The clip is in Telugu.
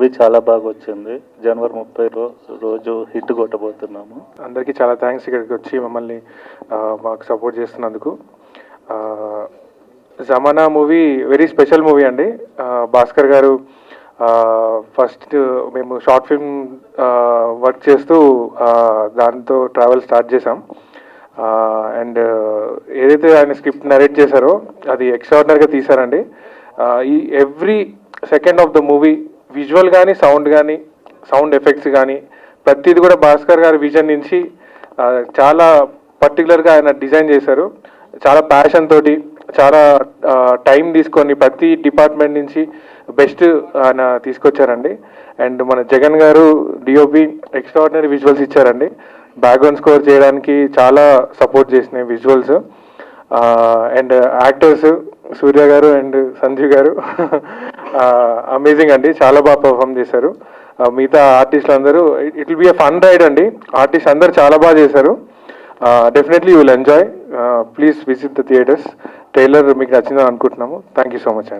మూవీ చాలా బాగా వచ్చింది. జనవరి 30 రోజు హిట్ కొట్టబోతున్నాము. అందరికీ చాలా థ్యాంక్స్ ఇక్కడికి వచ్చి మమ్మల్ని మాకు సపోర్ట్ చేస్తున్నందుకు. జమానా మూవీ వెరీ స్పెషల్ మూవీ అండి. భాస్కర్ గారు ఫస్ట్ మేము షార్ట్ ఫిల్మ్ వర్క్ చేస్తూ దాంతో ట్రావెల్ స్టార్ట్ చేసాం. అండ్ ఏదైతే ఆయన స్క్రిప్ట్ నరేట్ చేశారో అది ఎక్స్ట్రాడినరీగా తీశారండి. ఈ every second of the movie visual కానీ సౌండ్ ఎఫెక్ట్స్ కానీ ప్రతిది కూడా భాస్కర్ గారి విజన్ నుంచి చాలా పర్టికులర్గా ఆయన డిజైన్ చేశారు. చాలా ప్యాషన్ తోటి చాలా టైం తీసుకొని ప్రతి డిపార్ట్మెంట్ నుంచి బెస్ట్ ఆయన తీసుకొచ్చారండి. అండ్ మన జగన్ గారు డిఓపి ఎక్స్ట్రాడినరీ విజువల్స్ ఇచ్చారండి. బ్యాక్గ్రౌండ్ స్కోర్ చేయడానికి చాలా సపోర్ట్ చేసినాయి విజువల్స్. అండ్ యాక్టర్స్ సూర్య గారు అండ్ సంజీవ్ గారు అమేజింగ్ అండి, చాలా బాగా పర్ఫామ్ చేశారు. మిగతా ఆర్టిస్టులు అందరూ it will be a fun ride అండి. ఆర్టిస్ట్ అందరూ చాలా బాగా చేశారు. Definitely you will enjoy. Please visit the theatres. Trailer మీకు నచ్చిందని అనుకుంటున్నాము. థ్యాంక్ యూ సో మచ్ అండి.